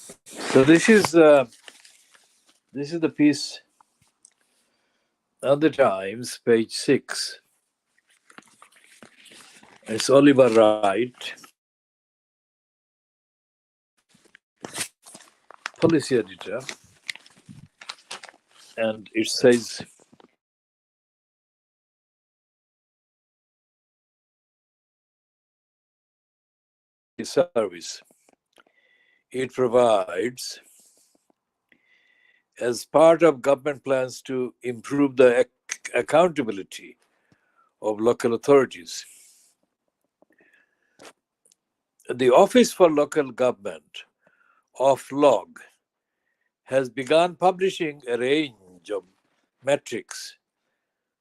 So this is the piece on the Times, page 6. It's Oliver Wright, policy editor, and it says service it provides as part of government plans to improve the accountability of local authorities. The Office for Local Government, OFLOG, has begun publishing a range of metrics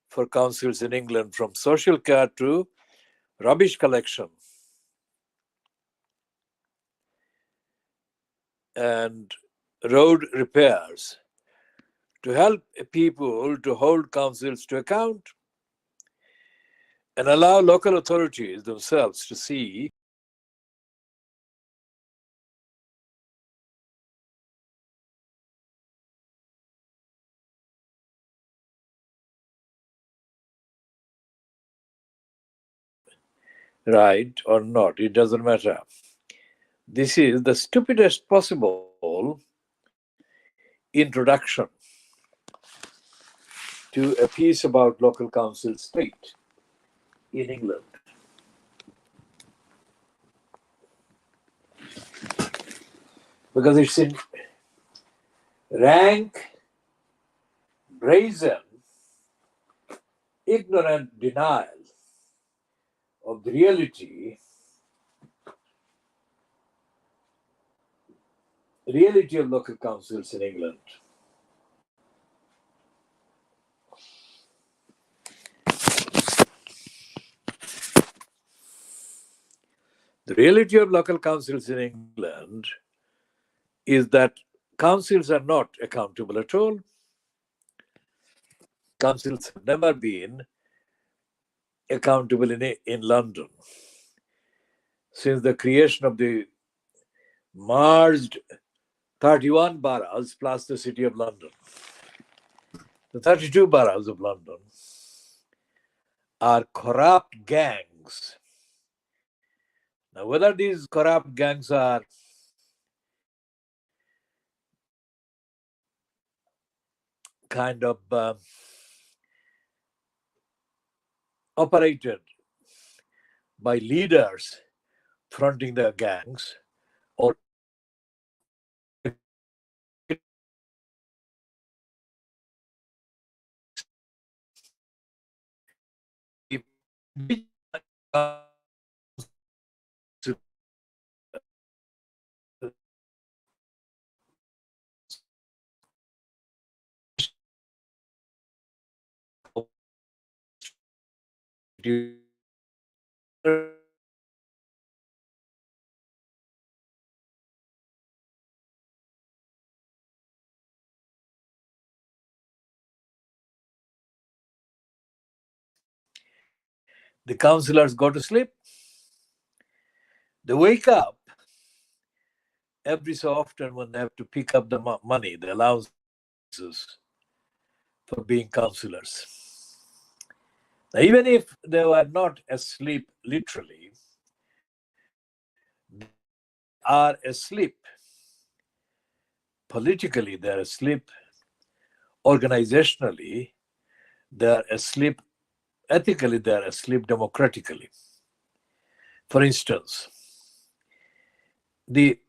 for councils in England, from social care to rubbish collection and road repairs, to help people to hold councils to account and allow local authorities themselves to see right or not. It doesn't matter. This is the stupidest possible introduction to a piece about local council state in England. Because it's in rank, brazen, ignorant denial of the reality of local councils in England. The reality of local councils in England is that councils are not accountable at all. Councils have never been accountable in London since the creation of the merged 31 boroughs plus the City of London. The 32 boroughs of London are corrupt gangs. Now, whether these corrupt gangs are kind of operated by leaders fronting their gangs, or the councillors go to sleep. They wake up every so often when they have to pick up the money, the allowances for being councillors. Now, even if they were not asleep literally, they are asleep. Politically, they're asleep. Organizationally, they're asleep. Ethically, they're asleep. Democratically. For instance, the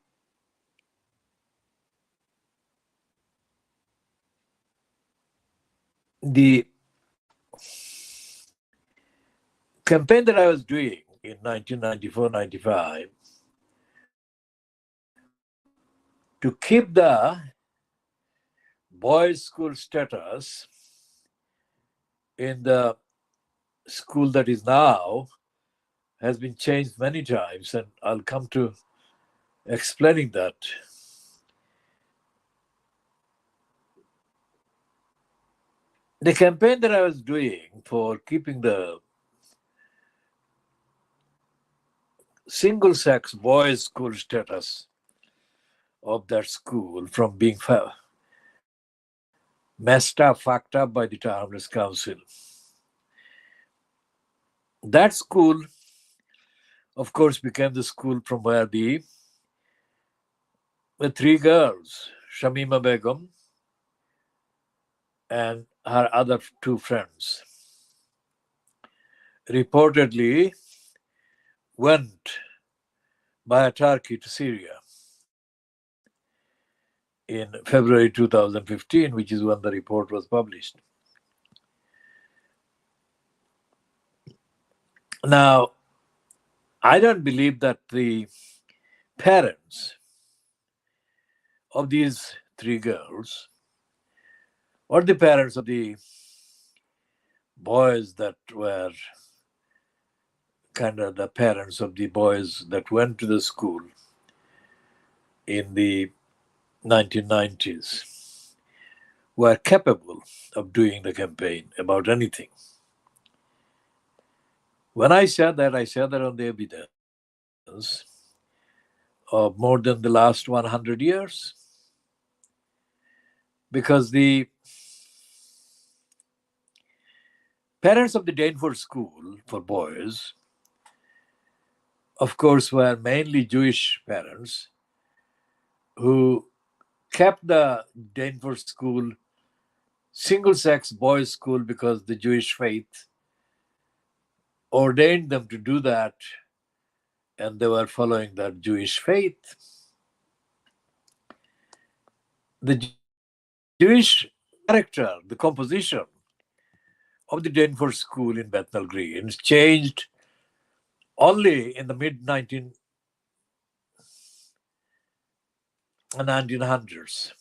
campaign that I was doing in 1994-95 to keep the boys' school status in the school that is now has been changed many times, and I'll come to explaining that. The campaign that I was doing for keeping the single-sex boys' school status of that school from being messed up, fucked up by the Townless Council. That school, of course, became the school from where the three girls, Shamima Begum and her other two friends, reportedly went by Turkey to Syria in February 2015, which is when the report was published. Now, I don't believe that the parents of these three girls or the parents of the boys that were kind of the parents of the boys that went to the school in the 1990s were capable of doing the campaign about anything. When I said that on the evidence of more than the last 100 years, because the parents of the Daneford School for boys, of course, were mainly Jewish parents who kept the Daneford School single-sex boys' school because the Jewish faith ordained them to do that, and they were following that Jewish faith. The Jewish character, the composition of the Daneford School in Bethnal Green changed only in the mid-1900s,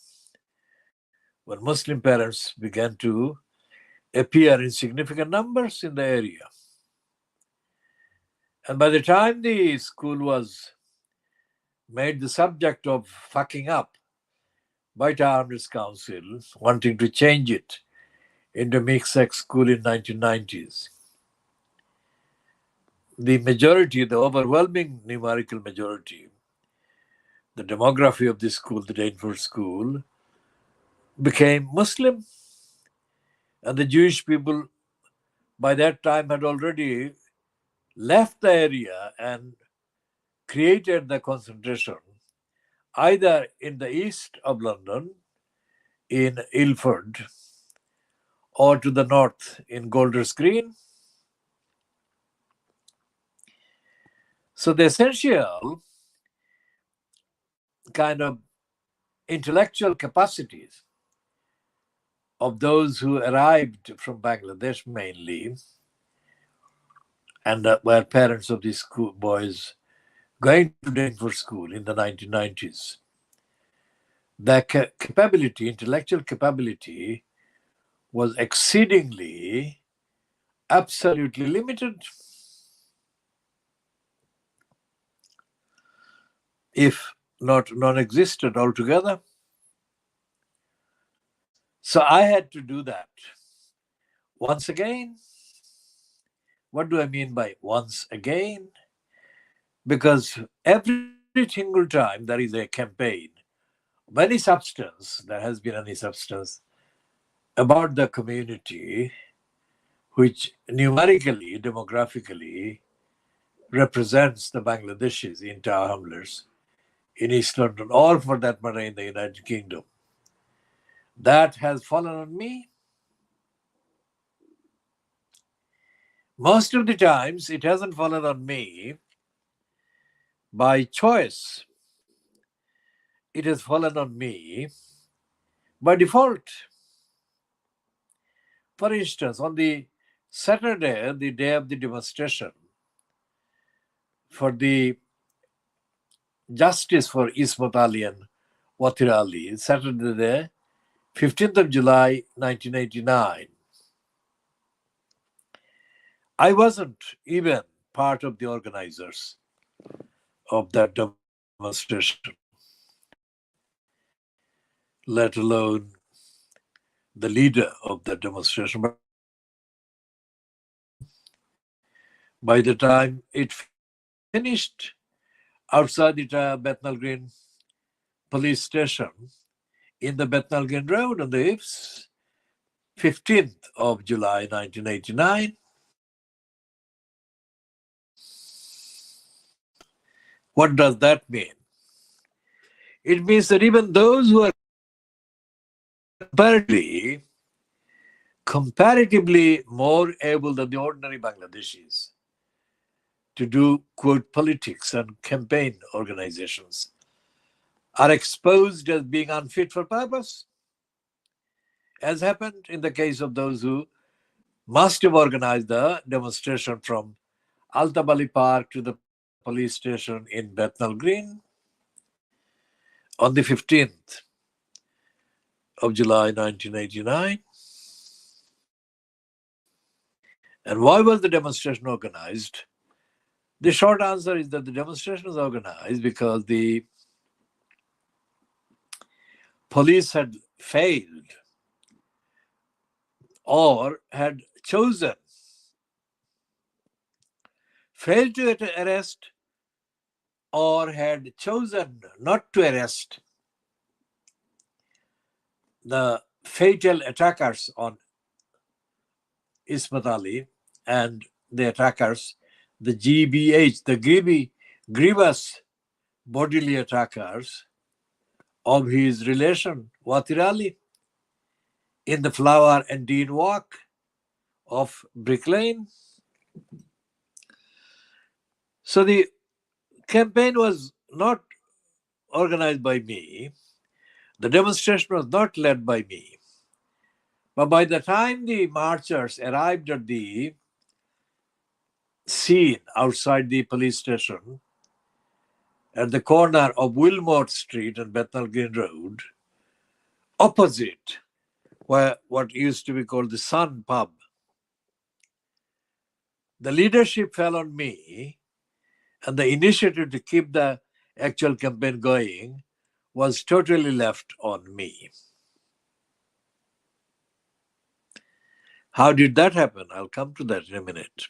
when Muslim parents began to appear in significant numbers in the area. And by the time the school was made the subject of fucking up by Townless Council, wanting to change it into mixed-sex school in 1990s, the majority, the overwhelming numerical majority, the demography of this school, the Daneford School, became Muslim. And the Jewish people by that time had already left the area and created the concentration either in the east of London, in Ilford, or to the north in Golders Green. So the essential kind of intellectual capacities of those who arrived from Bangladesh mainly, and were parents of these school boys going to Daneford School in the 1990s, their capability, intellectual capability, was exceedingly, absolutely limited, if not non-existent altogether. So I had to do that once again. What do I mean by once again? Because every single time there is a campaign of any substance, there has been any substance about the community which numerically, demographically represents the Bangladeshis in Tower Hamlets, in East London, or for that matter in the United Kingdom, that has fallen on me. Most of the times, it hasn't fallen on me by choice. It has fallen on me by default. For instance, on the Saturday, the day of the demonstration for the justice for Ismat Ali and Watir Ali, Saturday, 15th of July, 1989, I wasn't even part of the organizers of that demonstration, let alone the leader of that demonstration. But by the time it finished outside the Bethnal Green police station in the Bethnal Green Road on the 15th of July 1989. What does that mean? It means that even those who are comparatively more able than the ordinary Bangladeshis to do, quote, politics and campaign organizations are exposed as being unfit for purpose, as happened in the case of those who must have organized the demonstration from Altabali Park to the police station in Bethnal Green on the 15th of July 1989. And why was the demonstration organized? The short answer is that the demonstration was organized because the police had failed or had failed to arrest or had chosen not to arrest the fatal attackers on Ismat Ali and the attackers, the GBH, the grievous bodily attackers of his relation, Watir Ali, in the Flower and Dean Walk of Brick Lane. So the campaign was not organized by me. The demonstration was not led by me. But by the time the marchers arrived at the scene outside the police station at the corner of Wilmot Street and Bethnal Green Road, opposite where what used to be called the Sun Pub, the leadership fell on me, and the initiative to keep the actual campaign going was totally left on me. How did that happen? I'll come to that in a minute.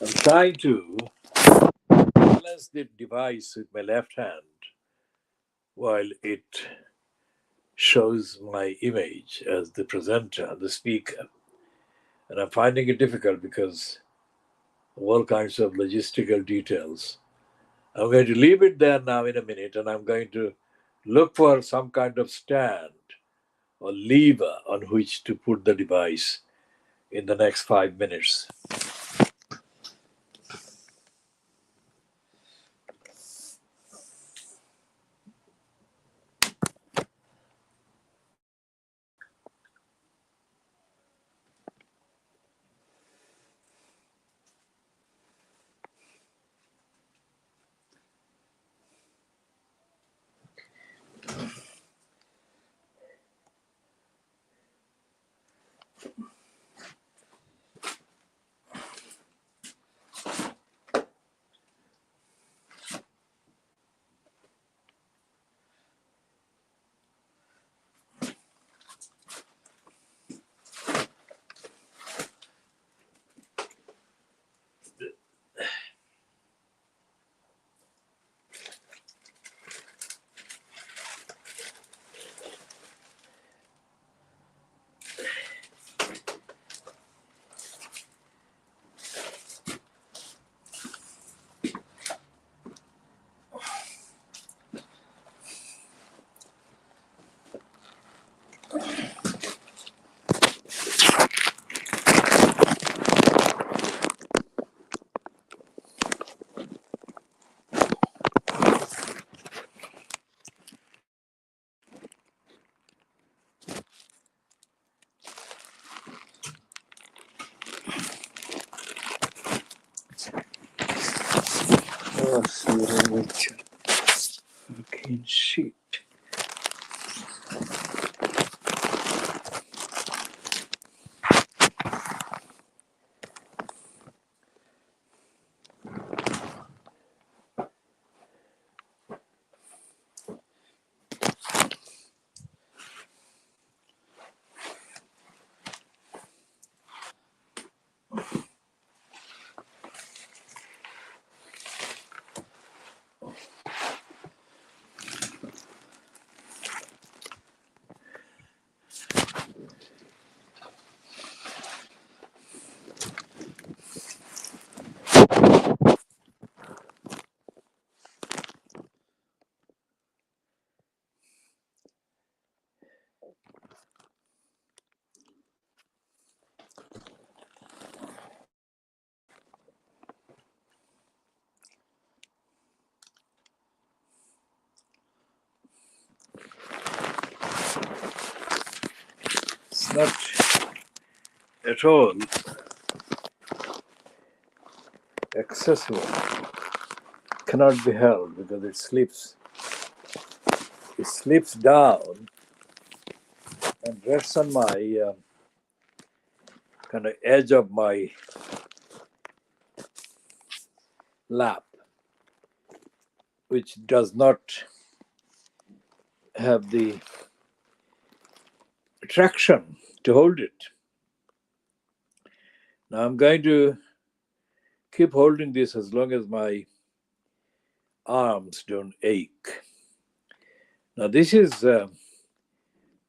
I'm trying to balance the device with my left hand while it shows my image as the presenter, the speaker. And I'm finding it difficult because of all kinds of logistical details. I'm going to leave it there now in a minute, and I'm going to look for some kind of stand or lever on which to put the device in the next 5 minutes. Fucking shit. not at all accessible, cannot be held because it slips down and rests on my kind of edge of my lap, which does not have the traction to hold it. Now I'm going to keep holding this as long as my arms don't ache. Now this is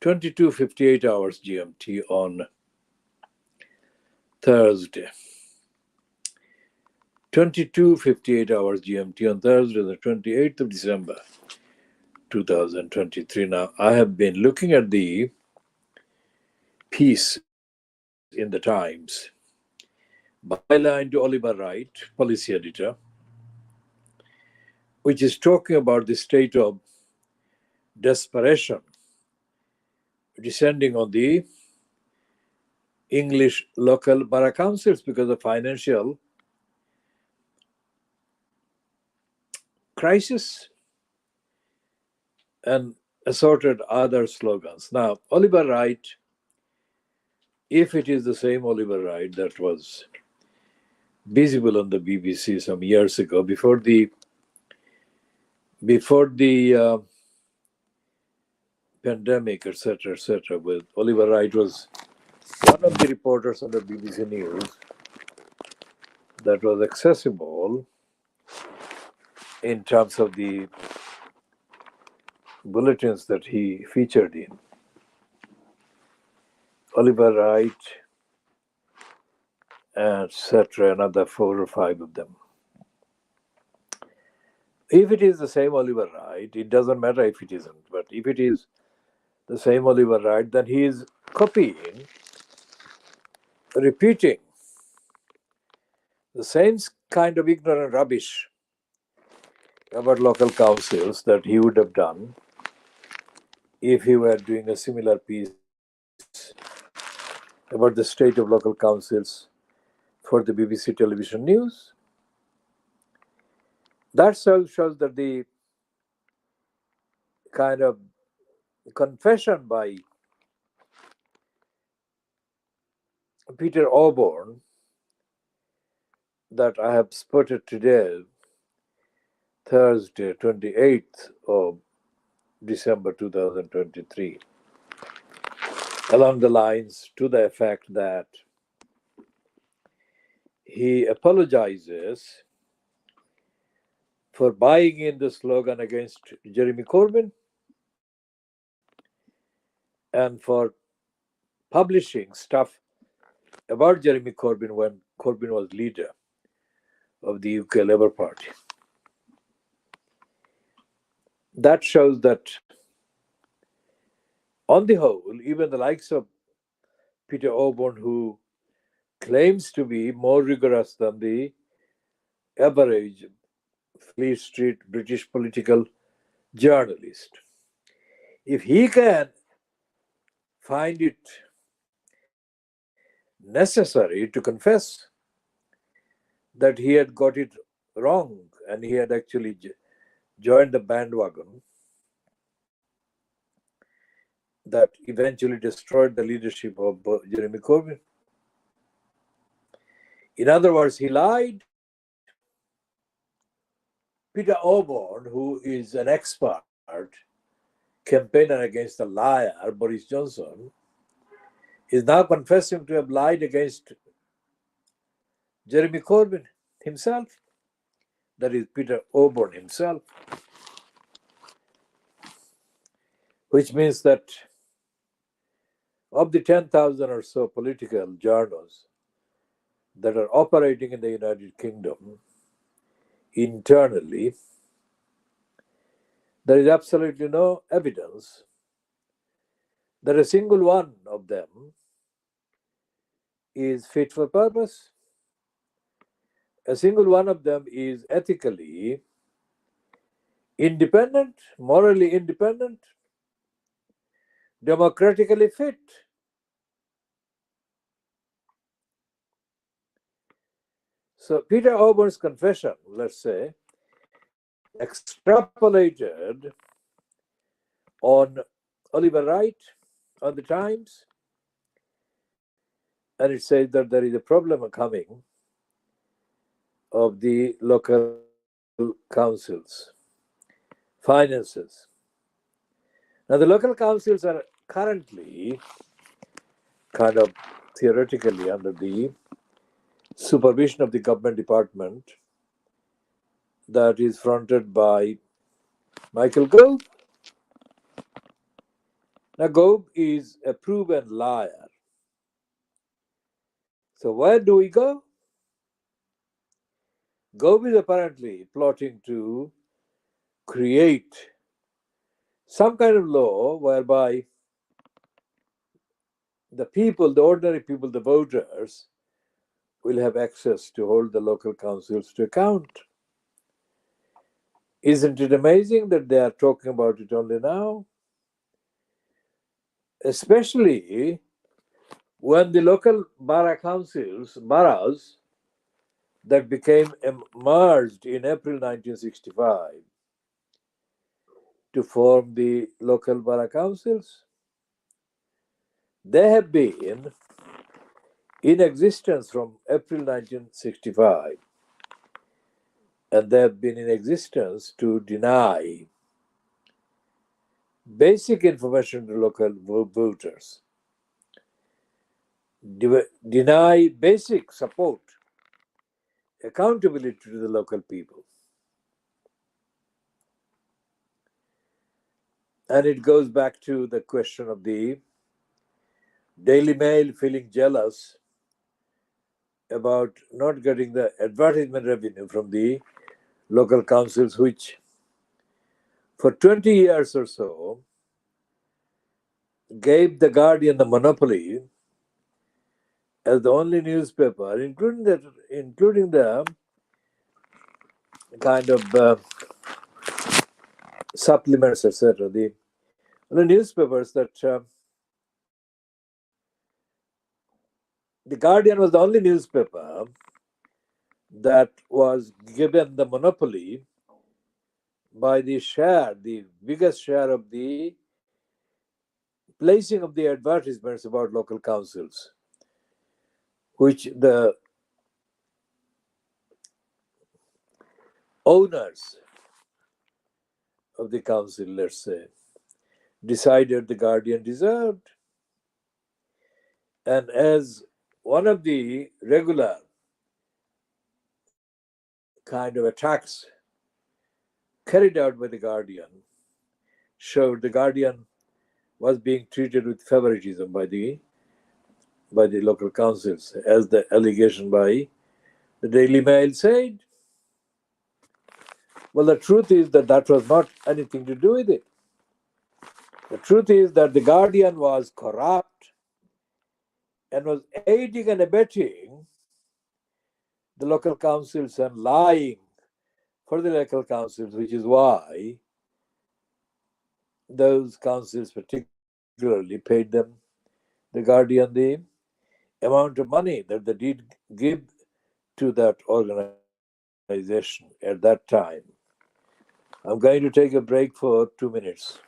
22:58 hours GMT on Thursday. 22:58 hours GMT on Thursday, the 28th of December, 2023. Now, I have been looking at the piece in the Times, byline to Oliver Wright, policy editor, which is talking about the state of desperation descending on the English local borough councils because of financial crisis and assorted other slogans. Now, Oliver Wright, if it is the same Oliver Wright that was visible on the BBC some years ago, before the pandemic, etc., with Oliver Wright was one of the reporters on the BBC News that was accessible in terms of the bulletins that he featured in. Oliver Wright, etc., another 4 or 5 of them. If it is the same Oliver Wright, it doesn't matter if it isn't, but if it is the same Oliver Wright, then he is copying, repeating the same kind of ignorant rubbish about local councils that he would have done if he were doing a similar piece about the state of local councils for the BBC television news. That shows that the kind of confession by Peter Auburn that I have spotted today, Thursday, 28th of December 2023, along the lines to the effect that he apologizes for buying in the slogan against Jeremy Corbyn and for publishing stuff about Jeremy Corbyn when Corbyn was leader of the UK Labour Party. That shows that, on the whole, even the likes of Peter Auburn, who claims to be more rigorous than the average Fleet Street British political journalist, if he can find it necessary to confess that he had got it wrong and he had actually joined the bandwagon that eventually destroyed the leadership of Jeremy Corbyn. In other words, he lied. Peter Auburn, who is an expert campaigner against the liar, Boris Johnson, is now confessing to have lied against Jeremy Corbyn himself. That is Peter Auburn himself. Which means that of the 10,000 or so political journals that are operating in the United Kingdom internally, there is absolutely no evidence that a single one of them is fit for purpose. A single one of them is ethically independent, morally independent, democratically fit So Peter Auburn's confession, let's say, extrapolated on Oliver Wright, on the Times, and it says that there is a problem coming of the local councils, finances. Now, the local councils are currently kind of theoretically under the supervision of the government department that is fronted by Michael Gove. Now, Gove is a proven liar. So, where do we go? Gove is apparently plotting to create some kind of law whereby the people, the ordinary people, the voters, will have access to hold the local councils to account. Isn't it amazing that they are talking about it only now? Especially when the local borough councils, boroughs that became merged in April 1965 to form the local borough councils, they have been in existence from April 1965, and they have been in existence to deny basic information to local voters, deny basic support, accountability to the local people. And it goes back to the question of the Daily Mail feeling jealous about not getting the advertisement revenue from the local councils, which for 20 years or so gave the Guardian the monopoly as the only newspaper, including the kind of supplements, etc. The newspapers that the Guardian was the only newspaper that was given the monopoly by the biggest share of the placing of the advertisements about local councils, which the owners of the council, let's say, decided the Guardian deserved. And as one of the regular kind of attacks carried out by the Guardian showed, the Guardian was being treated with favoritism by the local councils, as the allegation by the Daily Mail said. Well, the truth is that that was not anything to do with it. The truth is that the Guardian was corrupt and was aiding and abetting the local councils and lying for the local councils, which is why those councils particularly paid them, the Guardian, the amount of money that they did give to that organization at that time. I'm going to take a break for 2 minutes.